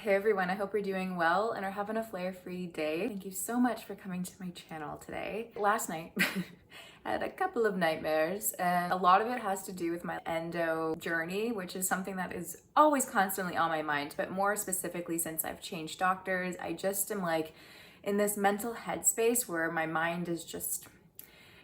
Hey everyone, I hope you're doing well and are having a flare-free day. Thank you so much for coming to my channel today. Last night, I had a couple of nightmares, and a lot of it has to do with my endo journey, which is something that is always constantly on my mind, but more specifically since I've changed doctors, I just am like in this mental headspace where my mind is just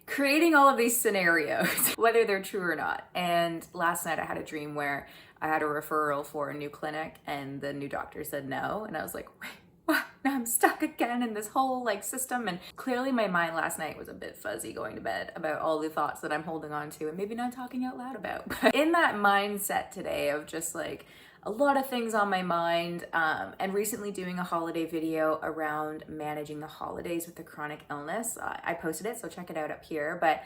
creating all of these scenarios, whether they're true or not. And last night I had a dream where I had a referral for a new clinic and the new doctor said no. And I was like, wait, what? Now I'm stuck again in this whole system. And clearly my mind last night was a bit fuzzy going to bed about all the thoughts that I'm holding on to and maybe not talking out loud about. But in that mindset today of just a lot of things on my mind, and recently doing a holiday video around managing the holidays with a chronic illness. I posted it, so check it out up here. But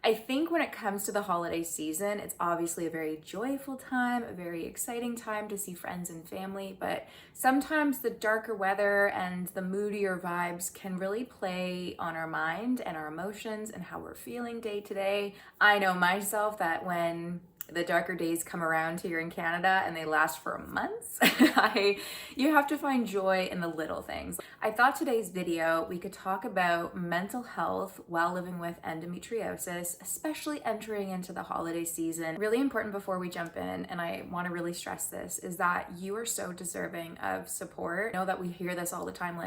I think when it comes to the holiday season, it's obviously a very joyful time, a very exciting time to see friends and family, but sometimes the darker weather and the moodier vibes can really play on our mind and our emotions and how we're feeling day to day. I know myself that when the darker days come around here in Canada and they last for months, you have to find joy in the little things. I thought today's video, we could talk about mental health while living with endometriosis, especially entering into the holiday season. Really important before we jump in, and I want to really stress this, is that you are so deserving of support. I know that we hear this all the time,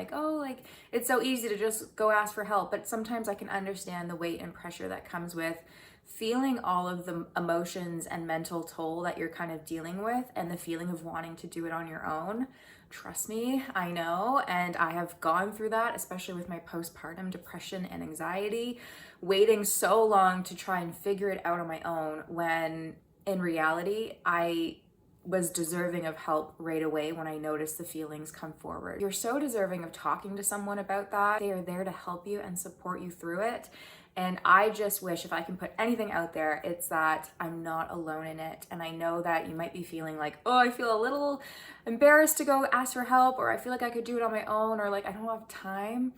it's so easy to just go ask for help, but sometimes I can understand the weight and pressure that comes with feeling all of the emotions and mental toll that you're kind of dealing with and the feeling of wanting to do it on your own. Trust me, I know, and I have gone through that, especially with my postpartum depression and anxiety, waiting so long to try and figure it out on my own when in reality, I was deserving of help right away when I noticed the feelings come forward. You're so deserving of talking to someone about that. They are there to help you and support you through it. And I just wish, if I can put anything out there, it's that I'm not alone in it. And I know that you might be feeling like, oh, I feel a little embarrassed to go ask for help, or I feel like I could do it on my own, or I don't have time.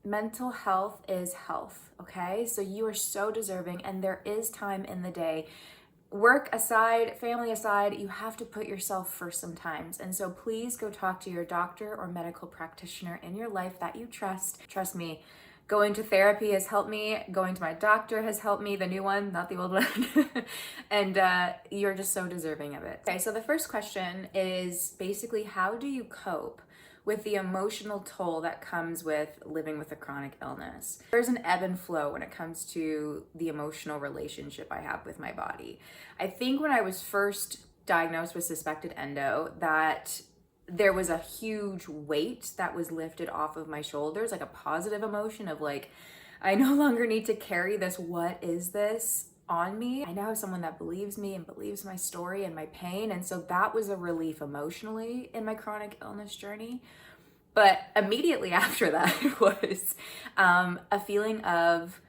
Mental health is health, okay? So you are so deserving, and there is time in the day. Work aside, family aside, you have to put yourself first sometimes. And so please go talk to your doctor or medical practitioner in your life that you trust. Trust me, going to therapy has helped me. Going to my doctor has helped me, the new one, not the old one. And you're just so deserving of it. Okay, so the first question is basically, how do you cope with the emotional toll that comes with living with a chronic illness? There's an ebb and flow when it comes to the emotional relationship I have with my body. I think when I was first diagnosed with suspected endo, that there was a huge weight that was lifted off of my shoulders, like a positive emotion of I no longer need to carry this, what is this, on me. I now have someone that believes me and believes my story and my pain. And so that was a relief emotionally in my chronic illness journey. But immediately after that was a feeling of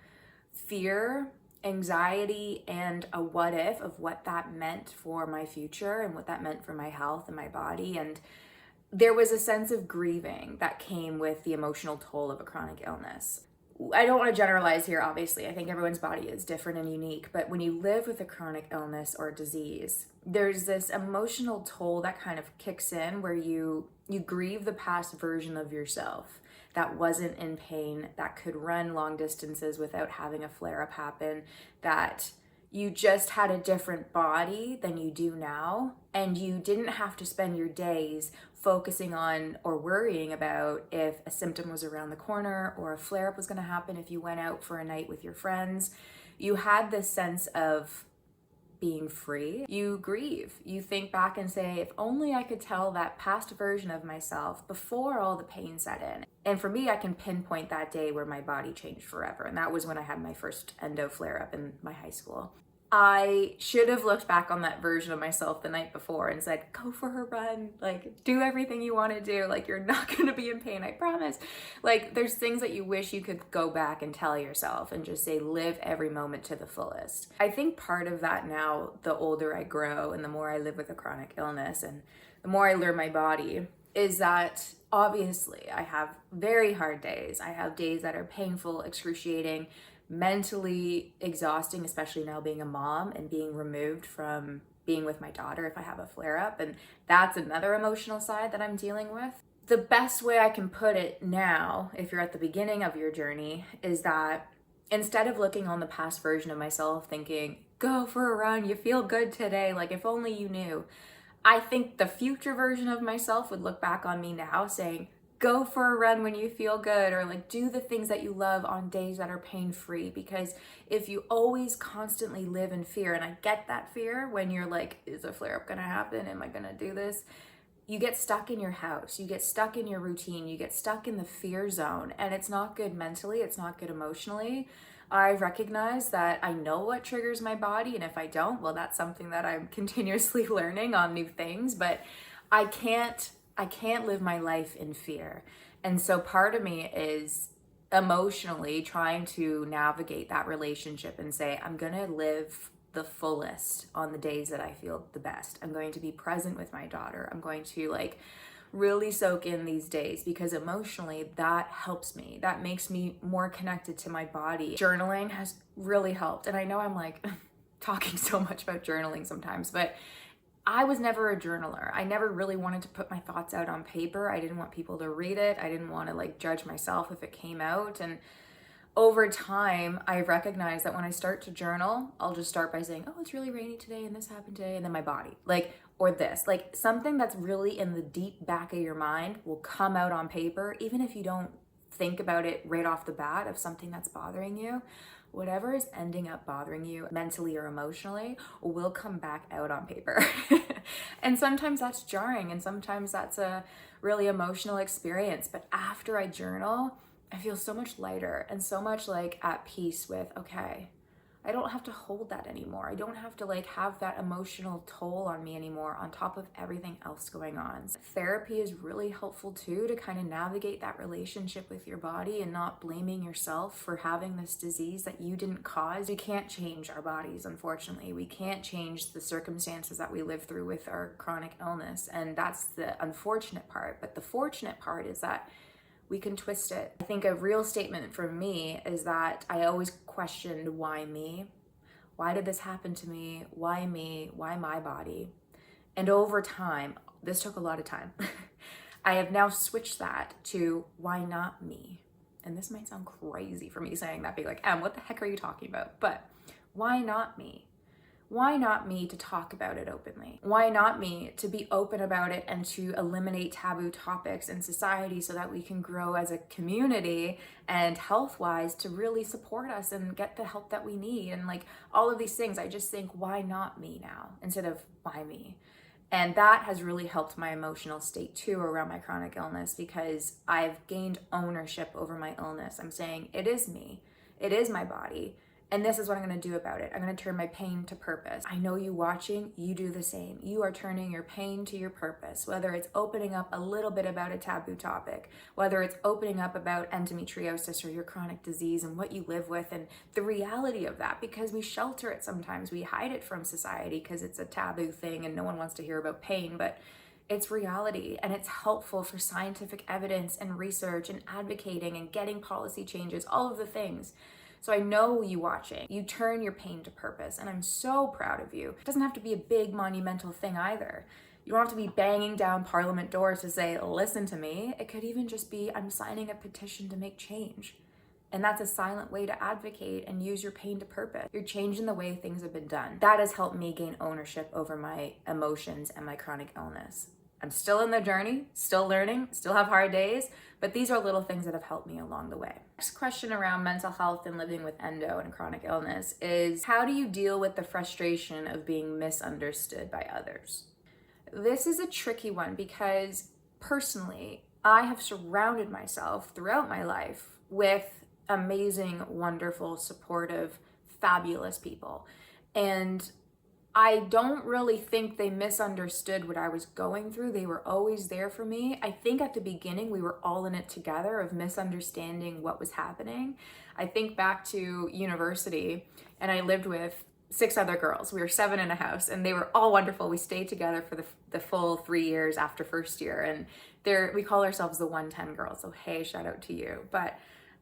fear, anxiety, and a what if of what that meant for my future and what that meant for my health and my body. And there was a sense of grieving that came with the emotional toll of a chronic illness. I don't want to generalize here, obviously. I think everyone's body is different and unique, but when you live with a chronic illness or disease, there's this emotional toll that kind of kicks in where you grieve the past version of yourself that wasn't in pain, that could run long distances without having a flare-up happen, that you just had a different body than you do now, and you didn't have to spend your days focusing on or worrying about if a symptom was around the corner or a flare-up was going to happen if you went out for a night with your friends. You had this sense of being free. You grieve. You think back and say, if only I could tell that past version of myself before all the pain set in. And for me, I can pinpoint that day where my body changed forever. And that was when I had my first endo flare-up in my high school. I should have looked back on that version of myself the night before and said, go for a run, do everything you want to do, you're not going to be in pain, I promise. There's things that you wish you could go back and tell yourself and just say, live every moment to the fullest. I think part of that now, the older I grow and the more I live with a chronic illness and the more I learn my body, is that obviously I have very hard days. I have days that are painful, excruciating, mentally exhausting, especially now being a mom and being removed from being with my daughter if I have a flare up. And that's another emotional side that I'm dealing with. The best way I can put it now, if you're at the beginning of your journey, is that instead of looking on the past version of myself thinking, go for a run, you feel good today, like if only you knew, I think the future version of myself would look back on me now saying, go for a run when you feel good, or like do the things that you love on days that are pain-free. Because if you always constantly live in fear, and I get that fear when you're like, is a flare up gonna happen? Am I gonna do this? You get stuck in your house, you get stuck in your routine, you get stuck in the fear zone, and it's not good mentally, it's not good emotionally. I recognize that I know what triggers my body, and if I don't, well, that's something that I'm continuously learning on new things, but I can't live my life in fear. And so part of me is emotionally trying to navigate that relationship and say, I'm gonna live the fullest on the days that I feel the best. I'm going to be present with my daughter. I'm going to like really soak in these days, because emotionally that helps me. That makes me more connected to my body. Journaling has really helped. And I know I'm like talking so much about journaling sometimes, but I was never a journaler. I never really wanted to put my thoughts out on paper. I didn't want people to read it. I didn't want to like judge myself if it came out. And over time, I recognize that when I start to journal, I'll just start by saying, oh, it's really rainy today and this happened today. And then my body, like, or this, like something that's really in the deep back of your mind will come out on paper, even if you don't think about it right off the bat of something that's bothering you. Whatever is ending up bothering you mentally or emotionally will come back out on paper. And sometimes that's jarring, and sometimes that's a really emotional experience. But after I journal, I feel so much lighter and so much like at peace with, okay, I don't have to hold that anymore. I don't have to like have that emotional toll on me anymore on top of everything else going on. Therapy is really helpful too, to kind of navigate that relationship with your body and not blaming yourself for having this disease that you didn't cause. We can't change our bodies, unfortunately. We can't change the circumstances that we live through with our chronic illness. And that's the unfortunate part. But the fortunate part is that we can twist it. I think a real statement for me is that I always questioned, why me? Why did this happen to me? Why me? Why my body? And over time, this took a lot of time, I have now switched that to, why not me? And this might sound crazy for me saying that, being like, Em, what the heck are you talking about? But why not me? Why not me to talk about it openly? Why not me to be open about it and to eliminate taboo topics in society so that we can grow as a community and health-wise to really support us and get the help that we need? And like all of these things, I just think, why not me now instead of why me? And that has really helped my emotional state too around my chronic illness, because I've gained ownership over my illness. I'm saying, it is me, it is my body. And this is what I'm gonna do about it. I'm gonna turn my pain to purpose. I know you watching, you do the same. You are turning your pain to your purpose, whether it's opening up a little bit about a taboo topic, whether it's opening up about endometriosis or your chronic disease and what you live with and the reality of that, because we shelter it sometimes. We hide it from society because it's a taboo thing and no one wants to hear about pain, but it's reality, and it's helpful for scientific evidence and research and advocating and getting policy changes, all of the things. So I know you watching, you turn your pain to purpose, and I'm so proud of you. It doesn't have to be a big monumental thing either. You don't have to be banging down parliament doors to say, listen to me. It could even just be, I'm signing a petition to make change. And that's a silent way to advocate and use your pain to purpose. You're changing the way things have been done. That has helped me gain ownership over my emotions and my chronic illness. I'm still in the journey, still learning, still have hard days, but these are little things that have helped me along the way. Next question around mental health and living with endo and chronic illness is, how do you deal with the frustration of being misunderstood by others? This is a tricky one, because personally, I have surrounded myself throughout my life with amazing, wonderful, supportive, fabulous people. And I don't really think they misunderstood what I was going through. They were always there for me. I think at the beginning, we were all in it together of misunderstanding what was happening. I think back to university, and I lived with 6 other girls. We were 7 in a house, and they were all wonderful. We stayed together for the full 3 years after first year. And we call ourselves the 110 girls. So hey, shout out to you. But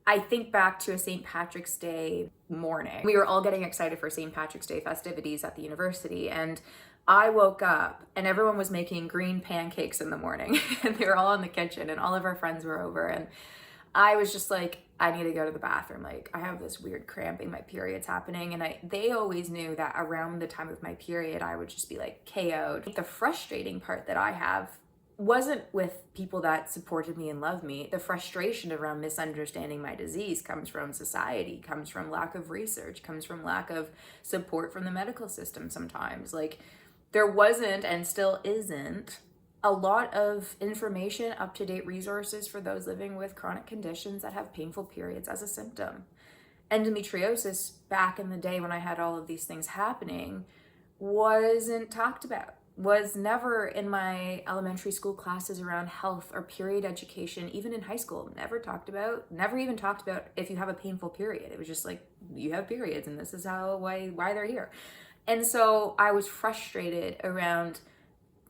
I think back to a St. Patrick's Day morning. We were all getting excited for St. Patrick's Day festivities at the university, and I woke up and everyone was making green pancakes in the morning and they were all in the kitchen and all of our friends were over, and I was just like, I need to go to the bathroom. Like, I have this weird cramping, my period's happening. And they always knew that around the time of my period, I would just be like KO'd. The frustrating part that I have wasn't with people that supported me and loved me. The frustration around misunderstanding my disease comes from society, comes from lack of research, comes from lack of support from the medical system sometimes. Like, there wasn't and still isn't a lot of information, up-to-date resources for those living with chronic conditions that have painful periods as a symptom. Endometriosis, back in the day when I had all of these things happening, wasn't talked about, was never in my elementary school classes around health or period education, even in high school, never talked about, never even talked about if you have a painful period. It was just like, you have periods and this is why they're here. And so I was frustrated around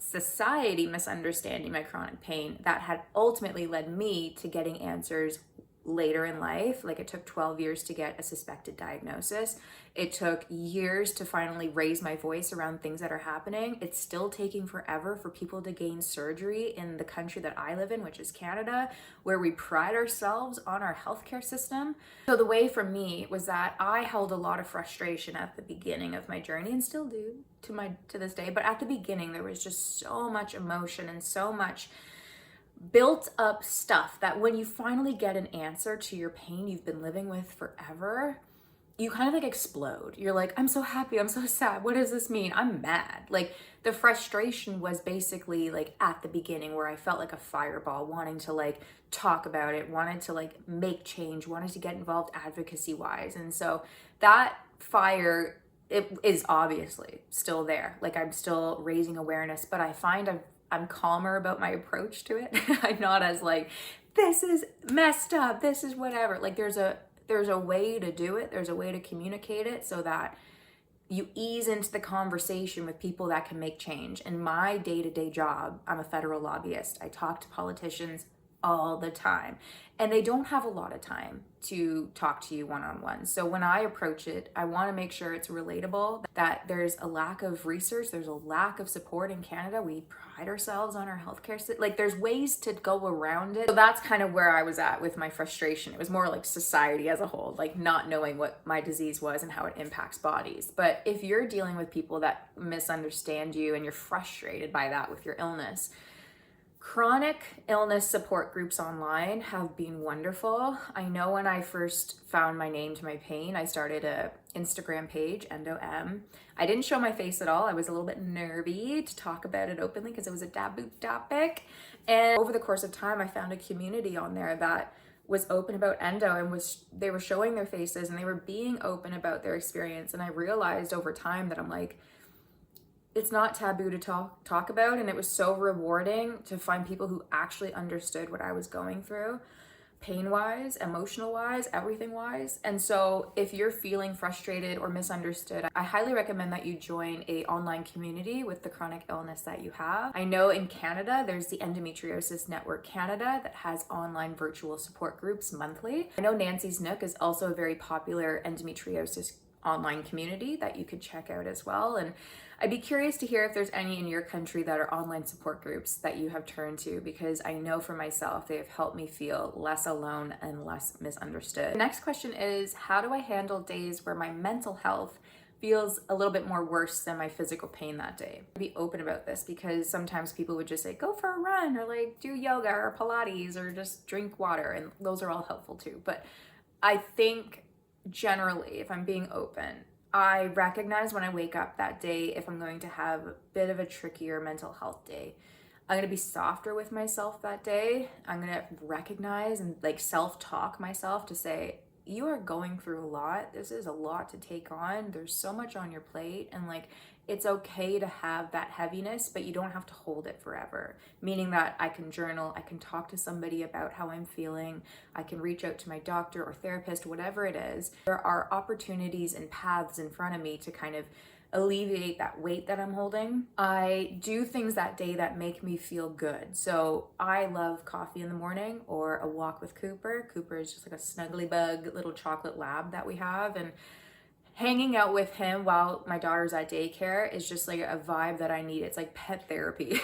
society misunderstanding my chronic pain that had ultimately led me to getting answers later in life. Like, it took 12 years to get a suspected diagnosis. It took years to finally raise my voice around things that are happening. It's still taking forever for people to gain surgery in the country that I live in, which is Canada, where we pride ourselves on our healthcare system. So the way for me was that I held a lot of frustration at the beginning of my journey, and still do to this day. But at the beginning, there was just so much emotion and so much built up stuff that when you finally get an answer to your pain you've been living with forever, you kind of like explode. You're like, I'm so happy, I'm so sad, what does this mean? I'm mad. Like, the frustration was basically like at the beginning, where I felt like a fireball, wanting to like talk about it, wanted to like make change, wanted to get involved advocacy wise. And so that fire, it is obviously still there. Like, I'm still raising awareness, but I find I'm calmer about my approach to it. I'm not as like, this is messed up, this is whatever. Like, there's a way to do it. There's a way to communicate it so that you ease into the conversation with people that can make change. In my day-to-day job, I'm a federal lobbyist. I talk to politicians all the time, and they don't have a lot of time to talk to you one-on-one. So when I approach it, I want to make sure it's relatable, that there's a lack of research, there's a lack of support in Canada. We pride ourselves on our healthcare system. Like, there's ways to go around it. So that's kind of where I was at with my frustration. It was more like society as a whole, like not knowing what my disease was and how it impacts bodies. But if you're dealing with people that misunderstand you and you're frustrated by that with your illness, chronic illness support groups online have been wonderful. I know when I first found my name to my pain, I started a Instagram page, EndoM. I didn't show my face at all. I was a little bit nervy to talk about it openly because it was a taboo topic. And over the course of time, I found a community on there that was open about endo, and they were showing their faces and they were being open about their experience. And I realized over time that I'm like, it's not taboo to talk about, and it was so rewarding to find people who actually understood what I was going through, pain-wise, emotional-wise, everything-wise. And so if you're feeling frustrated or misunderstood, I highly recommend that you join a online community with the chronic illness that you have. I know in Canada, there's the Endometriosis Network Canada that has online virtual support groups monthly. I know Nancy's Nook is also a very popular endometriosis online community that you could check out as well. And I'd be curious to hear if there's any in your country that are online support groups that you have turned to, because I know for myself, they have helped me feel less alone and less misunderstood. The next question is, how do I handle days where my mental health feels a little bit more worse than my physical pain that day? Be open about this, because sometimes people would just say, go for a run, or like do yoga or Pilates, or just drink water. And those are all helpful too. But I think generally, if I'm being open, I recognize when I wake up that day, if I'm going to have a bit of a trickier mental health day, I'm going to be softer with myself that day. I'm going to recognize and like self-talk myself to say, you are going through a lot. This is a lot to take on. There's so much on your plate, and like, it's okay to have that heaviness, but you don't have to hold it forever. Meaning that I can journal, I can talk to somebody about how I'm feeling, I can reach out to my doctor or therapist, whatever it is. There are opportunities and paths in front of me to kind of alleviate that weight that I'm holding. I do things that day that make me feel good. So I love coffee in the morning or a walk with Cooper. Cooper is just like a snuggly bug little chocolate lab that we have, and hanging out with him while my daughter's at daycare is just like a vibe that I need. It's like pet therapy.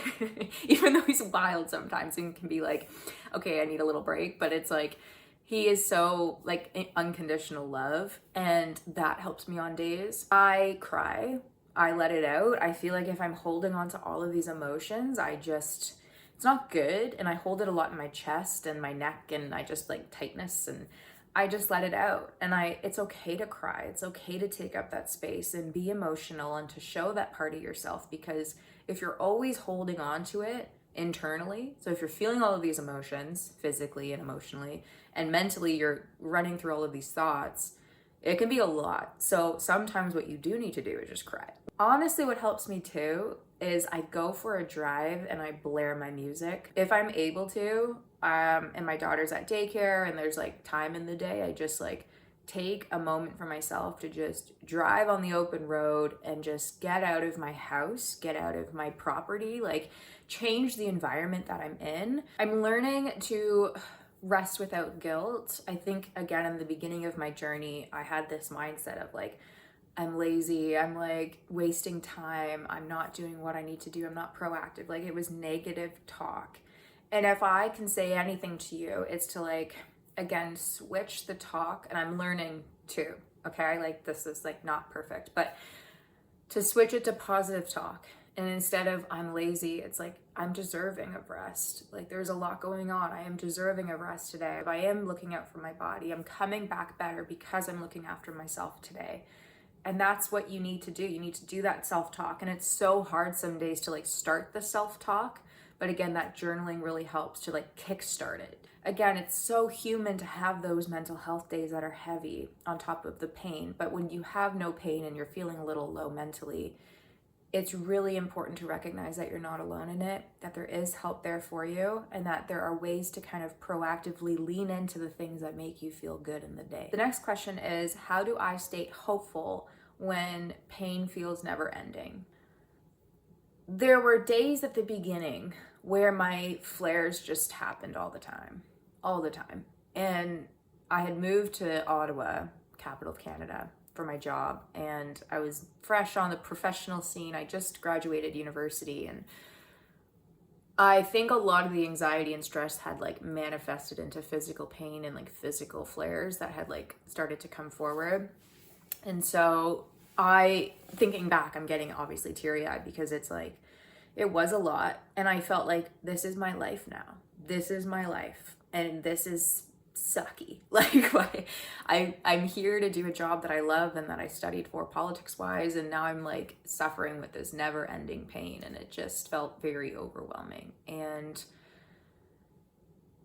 Even though he's wild sometimes and can be like, okay, I need a little break, but it's like he is so like unconditional love, and that helps me on days. I cry, I let it out. I feel like if I'm holding on to all of these emotions, it's not good, and I hold it a lot in my chest and my neck, and I just like tightness, and I just let it out. And it's okay to cry. It's okay to take up that space and be emotional and to show that part of yourself, because if you're always holding on to it internally, so if you're feeling all of these emotions physically and emotionally and mentally, you're running through all of these thoughts, it can be a lot. So sometimes what you do need to do is just cry. Honestly, what helps me too is I go for a drive and I blare my music. If I'm able to, and my daughter's at daycare and there's like time in the day, I just like take a moment for myself to just drive on the open road and just get out of my house, get out of my property, like change the environment that I'm in. I'm learning to rest without guilt. I think, again, in the beginning of my journey, I had this mindset of like, I'm lazy, I'm like wasting time, I'm not doing what I need to do, I'm not proactive. Like, it was negative talk. And if I can say anything to you, it's to like, again, switch the talk. And I'm learning too, okay? Like, this is like not perfect, but to switch it to positive talk. And instead of I'm lazy, it's like I'm deserving of rest. Like, there's a lot going on. I am deserving of rest today. If I am looking out for my body, I'm coming back better because I'm looking after myself today. And that's what you need to do. You need to do that self-talk. And it's so hard some days to like start the self-talk. But again, that journaling really helps to like kickstart it. Again, it's so human to have those mental health days that are heavy on top of the pain. But when you have no pain and you're feeling a little low mentally, it's really important to recognize that you're not alone in it, that there is help there for you, and that there are ways to kind of proactively lean into the things that make you feel good in the day. The next question is, how do I stay hopeful when pain feels never ending? There were days at the beginning where my flares just happened all the time. And I had moved to Ottawa, capital of Canada, for my job, and I was fresh on the professional scene. I just graduated university, and I think a lot of the anxiety and stress had like manifested into physical pain and like physical flares that had like started to come forward. And so thinking back, I'm getting obviously teary-eyed because it's like, it was a lot, and I felt like this is my life now. This is my life, and this is sucky. Like, I'm here to do a job that I love and that I studied for politics-wise, and now I'm like suffering with this never-ending pain, and it just felt very overwhelming. And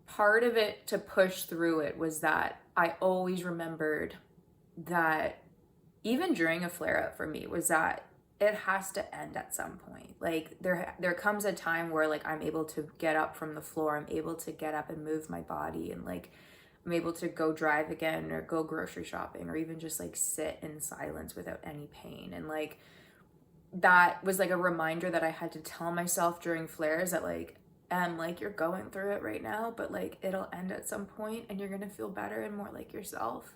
part of it to push through it was that I always remembered that even during a flare-up for me was that it has to end at some point. Like, there comes a time where like I'm able to get up from the floor, I'm able to get up and move my body, and like I'm able to go drive again or go grocery shopping or even just like sit in silence without any pain. And like that was like a reminder that I had to tell myself during flares that like, like, you're going through it right now, but like it'll end at some point and you're gonna feel better and more like yourself.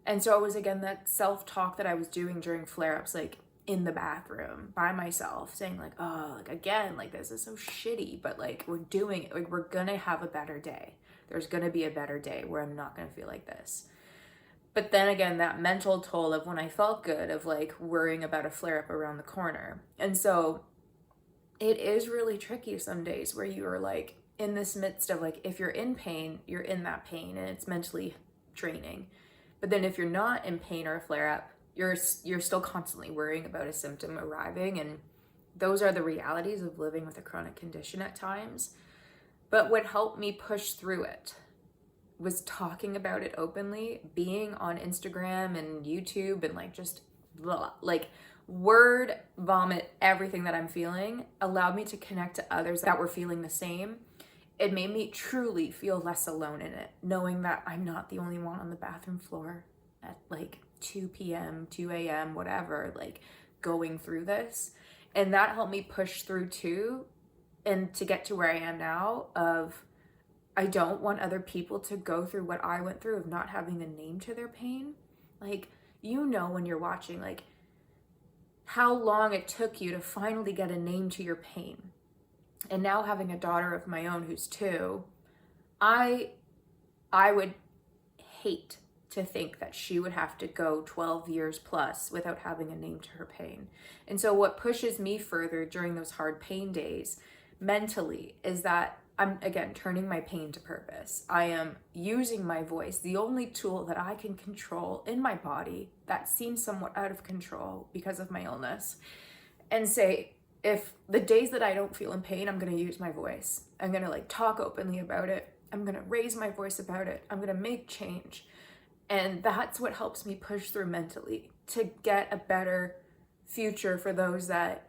And so it was, again, that self-talk that I was doing during flare-ups, like in the bathroom by myself, saying like, oh, like, again, like this is so shitty, but like we're doing it. Like, we're gonna have a better day. There's gonna be a better day where I'm not gonna feel like this. But then again, that mental toll of when I felt good, of like worrying about a flare-up around the corner. And so it is really tricky some days where you are like in this midst of like, if you're in pain, you're in that pain and it's mentally draining. But then if you're not in pain or a flare-up, you're still constantly worrying about a symptom arriving. And those are the realities of living with a chronic condition at times. But what helped me push through it was talking about it openly, being on Instagram and YouTube and like just blah, like word vomit everything that I'm feeling, allowed me to connect to others that were feeling the same. It made me truly feel less alone in it, knowing that I'm not the only one on the bathroom floor at like 2 p.m., 2 a.m., whatever, like going through this. And that helped me push through too, and to get to where I am now of, I don't want other people to go through what I went through of not having a name to their pain. Like, You know when you're watching, like, how long it took you to finally get a name to your pain. And now having a daughter of my own who's 2, I would hate to think that she would have to go 12 years plus without having a name to her pain. And so what pushes me further during those hard pain days mentally is that I'm, again, turning my pain to purpose. I am using my voice, the only tool that I can control in my body that seems somewhat out of control because of my illness, and say, if the days that I don't feel in pain, I'm going to use my voice. I'm going to like talk openly about it. I'm going to raise my voice about it. I'm going to make change. And that's what helps me push through mentally to get a better future for those that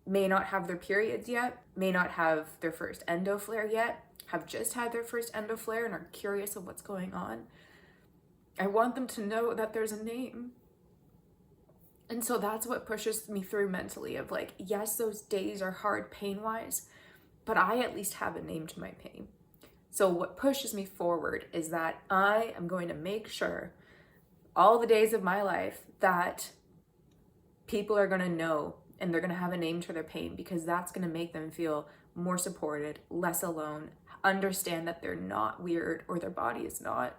may not have their periods yet, may not have their first endo flare yet, have just had their first endo flare and are curious of what's going on. I want them to know that there's a name. And so that's what pushes me through mentally, of like, yes, those days are hard pain-wise, but I at least have a name to my pain. So what pushes me forward is that I am going to make sure all the days of my life that people are going to know and they're going to have a name to their pain, because that's going to make them feel more supported, less alone, understand that they're not weird or their body is not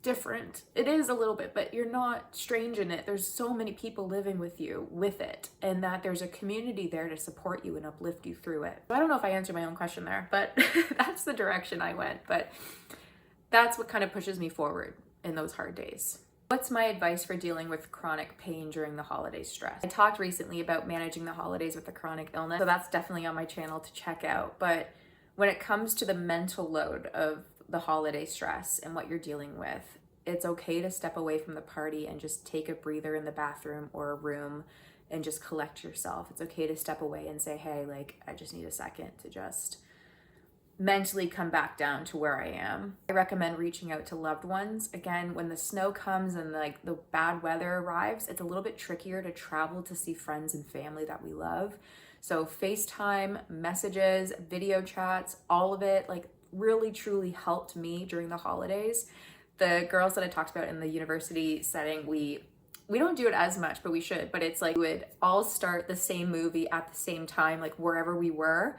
different. It is a little bit, but you're not strange in it. There's so many people living with you with it, and that there's a community there to support you and uplift you through it. I don't know if I answered my own question there, but that's the direction I went. But that's what kind of pushes me forward in those hard days. What's my advice for dealing with chronic pain during the holiday stress? I talked recently about managing the holidays with a chronic illness, so that's definitely on my channel to check out. But when it comes to the mental load of the holiday stress and what you're dealing with, it's okay to step away from the party and just take a breather in the bathroom or a room and just collect yourself. It's okay to step away and say, hey, like, I just need a second to just mentally come back down to where I am. I recommend reaching out to loved ones. Again, when the snow comes and like the bad weather arrives, it's a little bit trickier to travel to see friends and family that we love. So FaceTime, messages, video chats, all of it like really truly helped me during the holidays. The girls that I talked about in the university setting, we don't do it as much, but we should. But it's like we would all start the same movie at the same time, like wherever we were.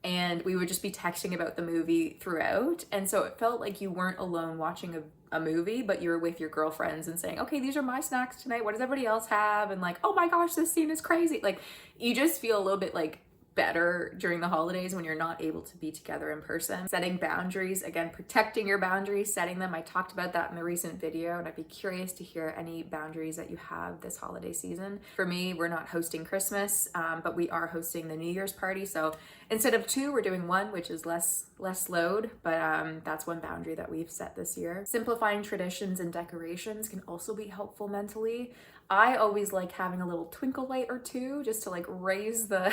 And we would just be texting about the movie throughout. And so it felt like you weren't alone watching a movie, but you were with your girlfriends and saying, okay, these are my snacks tonight. What does everybody else have? And like, oh my gosh, this scene is crazy. Like, you just feel a little bit like better during the holidays when you're not able to be together in person. Setting boundaries, again, protecting your boundaries, setting them. I talked about that in the recent video, and I'd be curious to hear any boundaries that you have this holiday season. For me, we're not hosting Christmas, but we are hosting the New Year's party. So instead of 2, we're doing 1, which is less load, but that's one boundary that we've set this year. Simplifying traditions and decorations can also be helpful mentally. I always like having a little twinkle light or 2 just to like raise the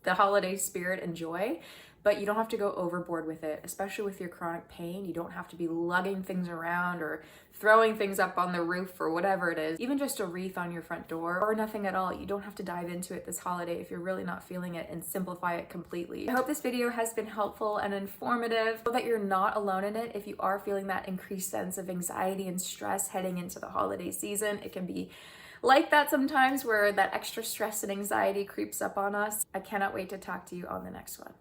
holiday spirit and joy, but you don't have to go overboard with it, especially with your chronic pain. You don't have to be lugging things around or throwing things up on the roof or whatever it is. Even just a wreath on your front door or nothing at all. You don't have to dive into it this holiday if you're really not feeling it, and simplify it completely. I hope this video has been helpful and informative. Know that you're not alone in it if you are feeling that increased sense of anxiety and stress heading into the holiday season. It can be like that sometimes, where that extra stress and anxiety creeps up on us. I cannot wait to talk to you on the next one.